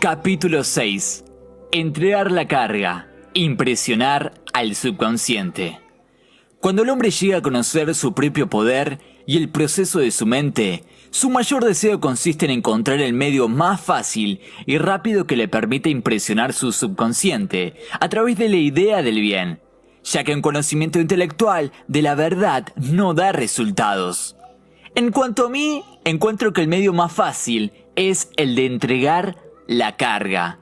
Capítulo 6. Entregar la carga. Impresionar al subconsciente. Cuando el hombre llega a conocer su propio poder y el proceso de su mente, su mayor deseo consiste en encontrar el medio más fácil y rápido que le permita impresionar su subconsciente a través de la idea del bien, ya que un conocimiento intelectual de la verdad no da resultados. En cuanto a mí, encuentro que el medio más fácil es el de entregar la carga.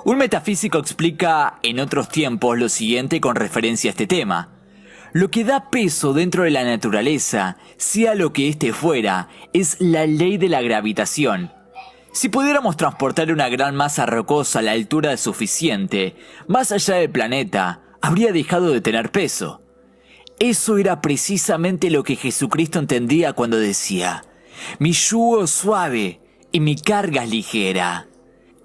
Un metafísico explica en otros tiempos lo siguiente con referencia a este tema. Lo que da peso dentro de la naturaleza, sea lo que éste fuera, es la ley de la gravitación. Si pudiéramos transportar una gran masa rocosa a la altura suficiente, más allá del planeta, habría dejado de tener peso. Eso era precisamente lo que Jesucristo entendía cuando decía: mi yugo es suave y mi carga es ligera.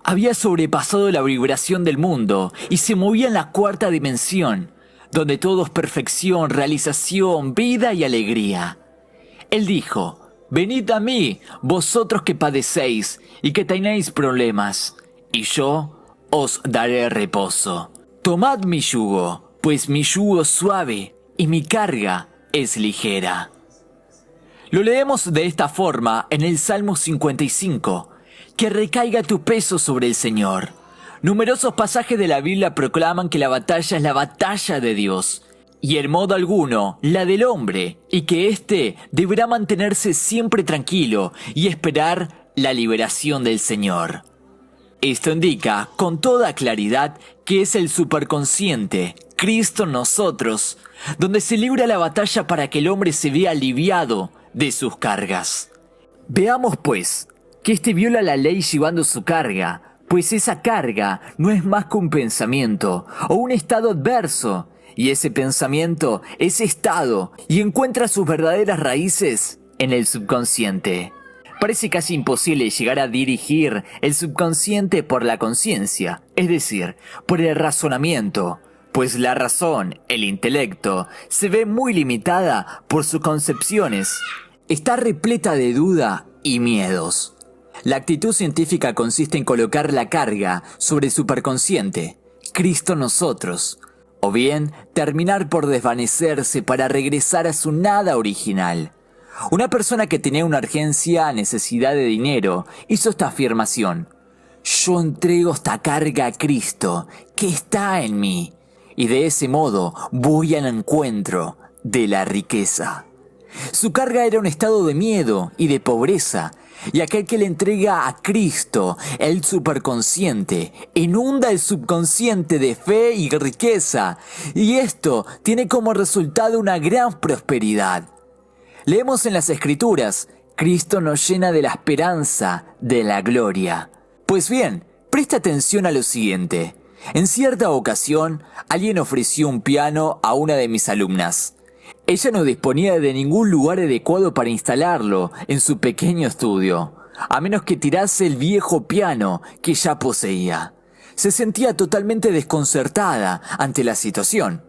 Había sobrepasado la vibración del mundo y se movía en la cuarta dimensión, donde todo es perfección, realización, vida y alegría. Él dijo: venid a mí, vosotros que padecéis y que tenéis problemas, y yo os daré reposo. Tomad mi yugo, pues mi yugo es suave y mi carga es ligera. Lo leemos de esta forma en el Salmo 55, que recaiga tu peso sobre el Señor. Numerosos pasajes de la Biblia proclaman que la batalla es la batalla de Dios, y en modo alguno la del hombre, y que éste deberá mantenerse siempre tranquilo y esperar la liberación del Señor. Esto indica con toda claridad que es el superconsciente, Cristo en nosotros, donde se libra la batalla para que el hombre se vea aliviado de sus cargas. Veamos pues que éste viola la ley llevando su carga, pues esa carga no es más que un pensamiento o un estado adverso, y ese pensamiento, ese estado, y encuentra sus verdaderas raíces en el subconsciente. Parece casi imposible llegar a dirigir el subconsciente por la conciencia, es decir, por el razonamiento, pues la razón, el intelecto, se ve muy limitada por sus concepciones. Está repleta de duda y miedos. La actitud científica consiste en colocar la carga sobre el superconsciente, Cristo en nosotros, o bien terminar por desvanecerse para regresar a su nada original. Una persona que tenía una urgencia necesidad de dinero hizo esta afirmación: yo entrego esta carga a Cristo, que está en mí, y de ese modo voy al encuentro de la riqueza. Su carga era un estado de miedo y de pobreza, y aquel que le entrega a Cristo, el superconsciente, inunda el subconsciente de fe y riqueza, y esto tiene como resultado una gran prosperidad. Leemos en las Escrituras: Cristo nos llena de la esperanza de la gloria. Pues bien, presta atención a lo siguiente. En cierta ocasión, alguien ofreció un piano a una de mis alumnas. Ella no disponía de ningún lugar adecuado para instalarlo en su pequeño estudio, a menos que tirase el viejo piano que ya poseía. Se sentía totalmente desconcertada ante la situación,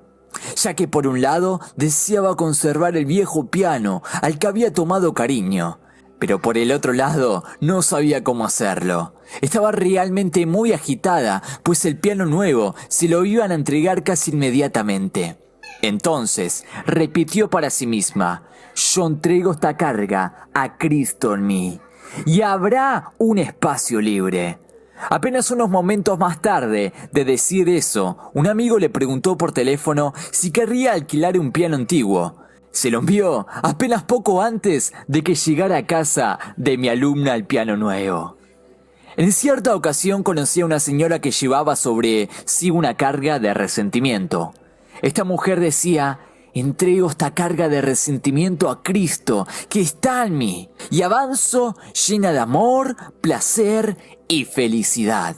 ya que por un lado deseaba conservar el viejo piano al que había tomado cariño, pero por el otro lado no sabía cómo hacerlo. Estaba realmente muy agitada, pues el piano nuevo se lo iban a entregar casi inmediatamente. Entonces repitió para sí misma: yo entrego esta carga a Cristo en mí, y habrá un espacio libre. Apenas unos momentos más tarde de decir eso, un amigo le preguntó por teléfono si querría alquilar un piano antiguo. Se lo envió apenas poco antes de que llegara a casa de mi alumna el piano nuevo. En cierta ocasión conocí a una señora que llevaba sobre sí una carga de resentimiento. Esta mujer decía: entrego esta carga de resentimiento a Cristo, que está en mí, y avanzo llena de amor, placer y felicidad.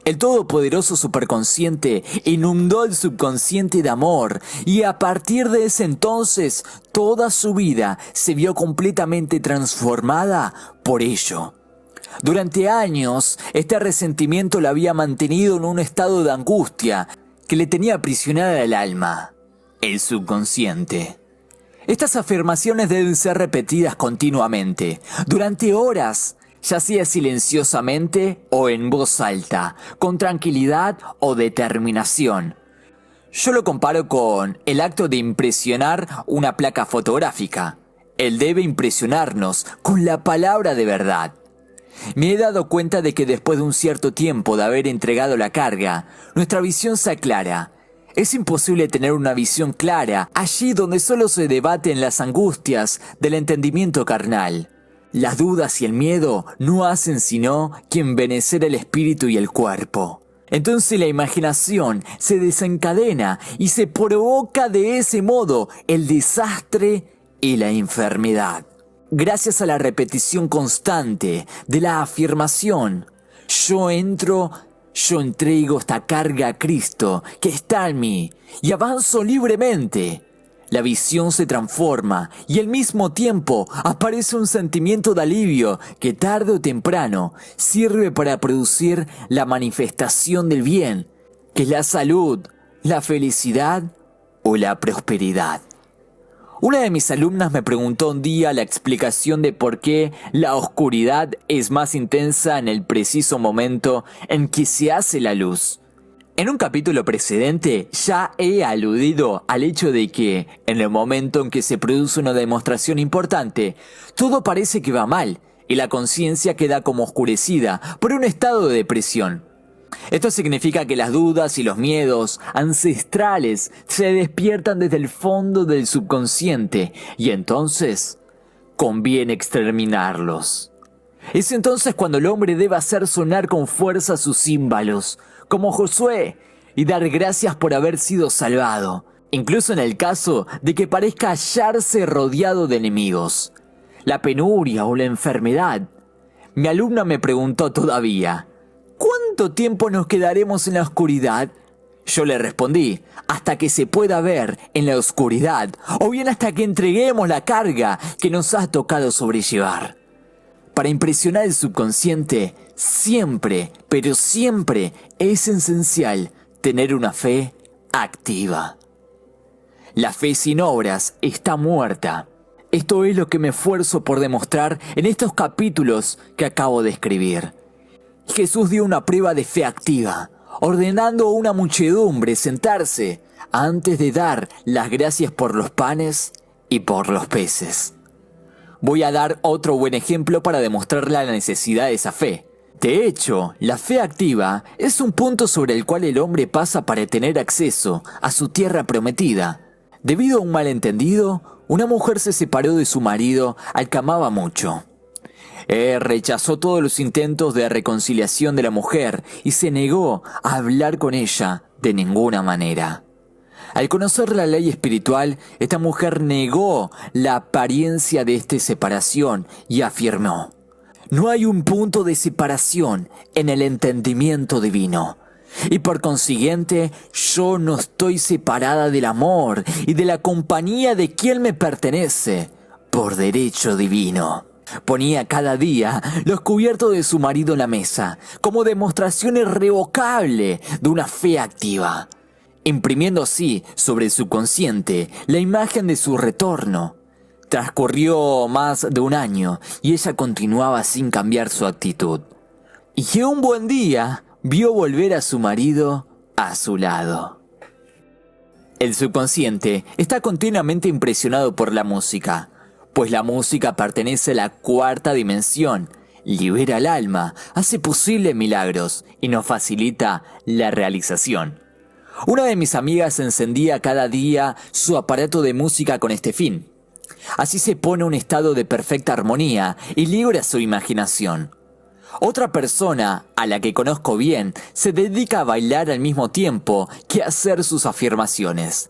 El todopoderoso superconsciente inundó el subconsciente de amor, y a partir de ese entonces toda su vida se vio completamente transformada por ello. Durante años, este resentimiento la había mantenido en un estado de angustia que le tenía aprisionada el alma, el subconsciente. Estas afirmaciones deben ser repetidas continuamente, durante horas, ya sea silenciosamente o en voz alta, con tranquilidad o determinación. Yo lo comparo con el acto de impresionar una placa fotográfica. Él debe impresionarnos con la palabra de verdad. Me he dado cuenta de que después de un cierto tiempo de haber entregado la carga, nuestra visión se aclara. Es imposible tener una visión clara allí donde solo se debaten las angustias del entendimiento carnal. Las dudas y el miedo no hacen sino que envenecer el espíritu y el cuerpo. Entonces la imaginación se desencadena y se provoca de ese modo el desastre y la enfermedad. Gracias a la repetición constante de la afirmación, yo entrego esta carga a Cristo que está en mí y avanzo libremente. La visión se transforma y al mismo tiempo aparece un sentimiento de alivio que tarde o temprano sirve para producir la manifestación del bien, que es la salud, la felicidad o la prosperidad. Una de mis alumnas me preguntó un día la explicación de por qué la oscuridad es más intensa en el preciso momento en que se hace la luz. En un capítulo precedente ya he aludido al hecho de que, en el momento en que se produce una demostración importante, todo parece que va mal y la conciencia queda como oscurecida por un estado de depresión. Esto significa que las dudas y los miedos ancestrales se despiertan desde el fondo del subconsciente y entonces conviene exterminarlos. Es entonces cuando el hombre debe hacer sonar con fuerza sus címbalos, como Josué, y dar gracias por haber sido salvado, incluso en el caso de que parezca hallarse rodeado de enemigos. La penuria o la enfermedad. Mi alumna me preguntó todavía, ¿cuánto tiempo nos quedaremos en la oscuridad? Yo le respondí, hasta que se pueda ver en la oscuridad, o bien hasta que entreguemos la carga que nos ha tocado sobrellevar. Para impresionar el subconsciente, siempre, pero siempre es esencial tener una fe activa. La fe sin obras está muerta. Esto es lo que me esfuerzo por demostrar en estos capítulos que acabo de escribir. Jesús dio una prueba de fe activa, ordenando a una muchedumbre sentarse antes de dar las gracias por los panes y por los peces. Voy a dar otro buen ejemplo para demostrar la necesidad de esa fe. De hecho, la fe activa es un punto sobre el cual el hombre pasa para tener acceso a su tierra prometida. Debido a un malentendido, una mujer se separó de su marido al que amaba mucho. Él rechazó todos los intentos de reconciliación de la mujer y se negó a hablar con ella de ninguna manera. Al conocer la ley espiritual, esta mujer negó la apariencia de esta separación y afirmó: no hay un punto de separación en el entendimiento divino. Y por consiguiente, yo no estoy separada del amor y de la compañía de quien me pertenece por derecho divino. Ponía cada día los cubiertos de su marido en la mesa, como demostración irrevocable de una fe activa, imprimiendo así sobre el subconsciente la imagen de su retorno. Transcurrió más de un año y ella continuaba sin cambiar su actitud. Y un buen día vio volver a su marido a su lado. El subconsciente está continuamente impresionado por la música, pues la música pertenece a la cuarta dimensión, libera el alma, hace posible milagros y nos facilita la realización. Una de mis amigas encendía cada día su aparato de música con este fin. Así se pone en un estado de perfecta armonía y libera su imaginación. Otra persona, a la que conozco bien, se dedica a bailar al mismo tiempo que a hacer sus afirmaciones.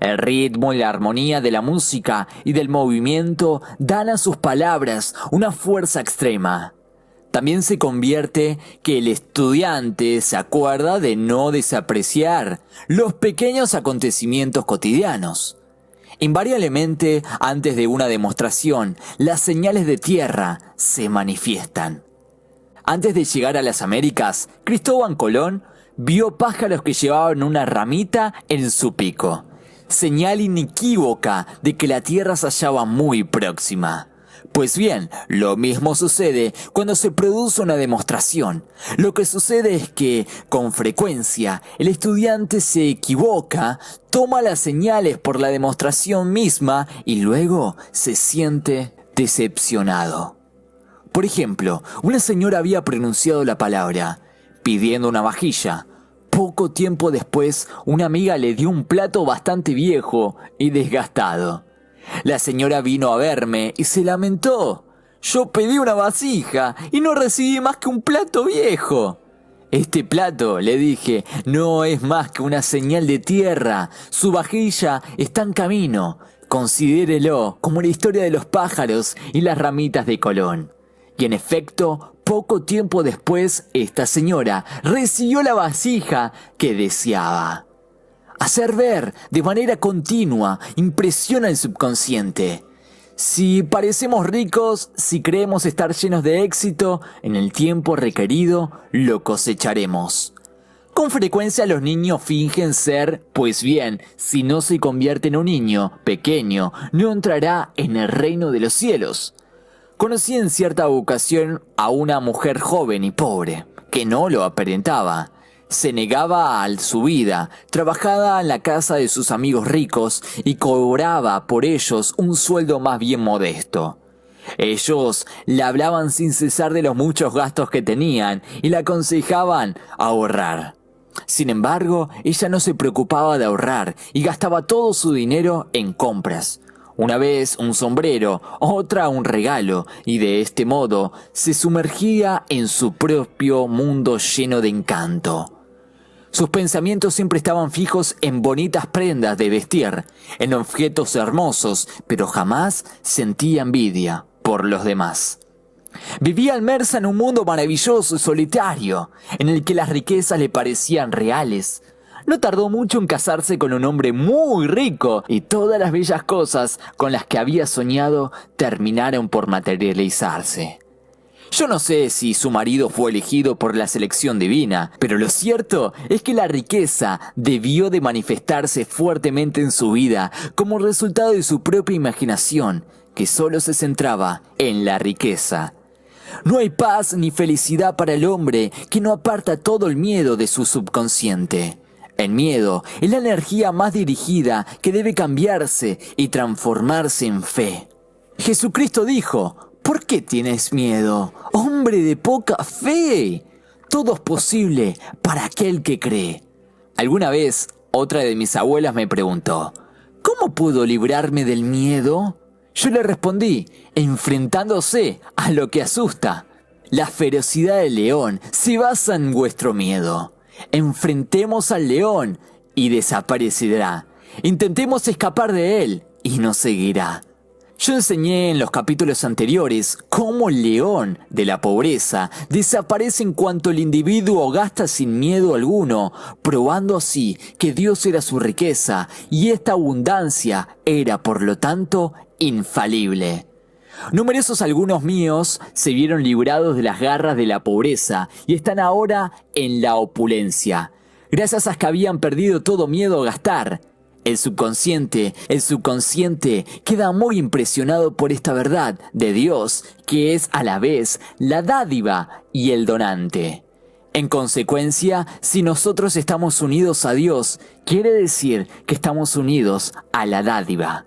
El ritmo y la armonía de la música y del movimiento dan a sus palabras una fuerza extrema. También se convierte que el estudiante se acuerda de no desapreciar los pequeños acontecimientos cotidianos. Invariablemente, antes de una demostración, las señales de tierra se manifiestan. Antes de llegar a las Américas, Cristóbal Colón vio pájaros que llevaban una ramita en su pico, señal inequívoca de que la tierra se hallaba muy próxima. Pues bien, lo mismo sucede cuando se produce una demostración. Lo que sucede es que, con frecuencia, el estudiante se equivoca, toma las señales por la demostración misma y luego se siente decepcionado. Por ejemplo, una señora había pronunciado la palabra, pidiendo una vajilla. Poco tiempo después, una amiga le dio un plato bastante viejo y desgastado. La señora vino a verme y se lamentó. Yo pedí una vasija y no recibí más que un plato viejo. Este plato, le dije, no es más que una señal de tierra. Su vajilla está en camino. Considérelo como la historia de los pájaros y las ramitas de Colón. Y en efecto, poco tiempo después, esta señora recibió la vasija que deseaba. Hacer ver de manera continua impresiona el subconsciente. Si parecemos ricos, si creemos estar llenos de éxito, en el tiempo requerido lo cosecharemos. Con frecuencia los niños fingen ser, pues bien, si no se convierte en un niño pequeño, no entrará en el reino de los cielos. Conocí en cierta ocasión a una mujer joven y pobre, que no lo aparentaba. Se negaba a su vida, trabajaba en la casa de sus amigos ricos y cobraba por ellos un sueldo más bien modesto. Ellos le hablaban sin cesar de los muchos gastos que tenían y le aconsejaban ahorrar. Sin embargo, ella no se preocupaba de ahorrar y gastaba todo su dinero en compras. Una vez un sombrero, otra un regalo, y de este modo se sumergía en su propio mundo lleno de encanto. Sus pensamientos siempre estaban fijos en bonitas prendas de vestir, en objetos hermosos, pero jamás sentía envidia por los demás. Vivía inmersa en un mundo maravilloso y solitario, en el que las riquezas le parecían reales. No tardó mucho en casarse con un hombre muy rico y todas las bellas cosas con las que había soñado terminaron por materializarse. Yo no sé si su marido fue elegido por la selección divina, pero lo cierto es que la riqueza debió de manifestarse fuertemente en su vida como resultado de su propia imaginación, que solo se centraba en la riqueza. No hay paz ni felicidad para el hombre que no aparta todo el miedo de su subconsciente. El miedo es la energía más dirigida que debe cambiarse y transformarse en fe. Jesucristo dijo, ¿por qué tienes miedo, hombre de poca fe? Todo es posible para aquel que cree. Alguna vez, otra de mis abuelas me preguntó, ¿cómo puedo librarme del miedo? Yo le respondí, enfrentándose a lo que asusta. La ferocidad del león se basa en vuestro miedo. Enfrentemos al león y desaparecerá. Intentemos escapar de él y nos seguirá. Yo enseñé en los capítulos anteriores cómo el león de la pobreza desaparece en cuanto el individuo gasta sin miedo alguno, probando así que Dios era su riqueza y esta abundancia era por lo tanto infalible. Numerosos alumnos míos se vieron librados de las garras de la pobreza y están ahora en la opulencia, gracias a que habían perdido todo miedo a gastar. El subconsciente queda muy impresionado por esta verdad de Dios, que es a la vez la dádiva y el donante. En consecuencia, si nosotros estamos unidos a Dios, quiere decir que estamos unidos a la dádiva.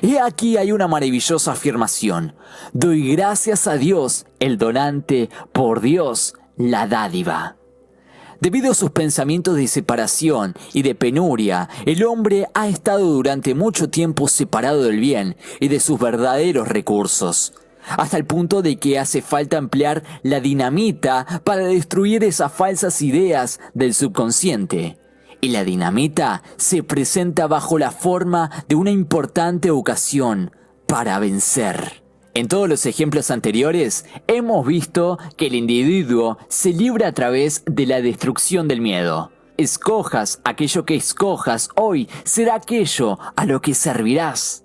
He aquí hay una maravillosa afirmación. Doy gracias a Dios, el donante, por Dios, la dádiva. Debido a sus pensamientos de separación y de penuria, el hombre ha estado durante mucho tiempo separado del bien y de sus verdaderos recursos, hasta el punto de que hace falta emplear la dinamita para destruir esas falsas ideas del subconsciente. Y la dinamita se presenta bajo la forma de una importante ocasión para vencer. En todos los ejemplos anteriores, hemos visto que el individuo se libra a través de la destrucción del miedo. Escojas aquello que escojas hoy, será aquello a lo que servirás,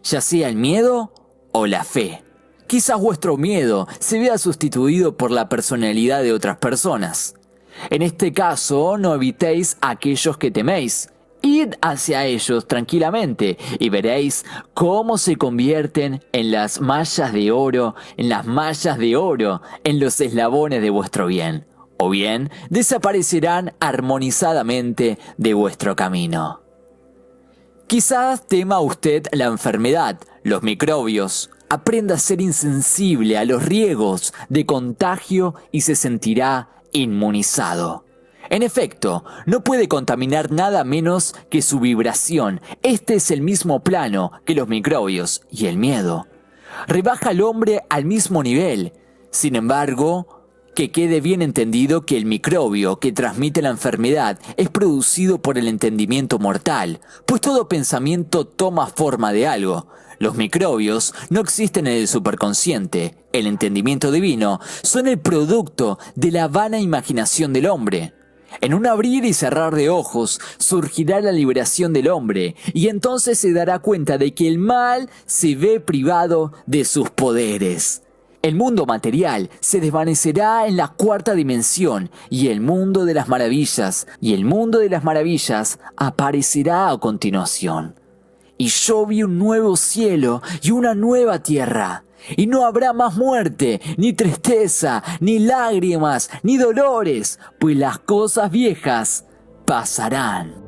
ya sea el miedo o la fe. Quizás vuestro miedo se vea sustituido por la personalidad de otras personas. En este caso, no evitéis a aquellos que teméis, Id hacia ellos tranquilamente y veréis cómo se convierten en las mallas de oro, en los eslabones de vuestro bien, o bien desaparecerán armonizadamente de vuestro camino. Quizás tema usted la enfermedad, los microbios. Aprenda a ser insensible a los riesgos de contagio y se sentirá inmunizado. En efecto, no puede contaminar nada menos que su vibración. Este es el mismo plano que los microbios y el miedo. Rebaja al hombre al mismo nivel. Sin embargo, que quede bien entendido que el microbio que transmite la enfermedad es producido por el entendimiento mortal, pues todo pensamiento toma forma de algo. Los microbios no existen en el superconsciente. El entendimiento divino son el producto de la vana imaginación del hombre. En un abrir y cerrar de ojos surgirá la liberación del hombre y entonces se dará cuenta de que el mal se ve privado de sus poderes. El mundo material se desvanecerá en la cuarta dimensión y el mundo de las maravillas aparecerá a continuación. Y yo vi un nuevo cielo y una nueva tierra. Y no habrá más muerte, ni tristeza, ni lágrimas, ni dolores, pues las cosas viejas pasarán.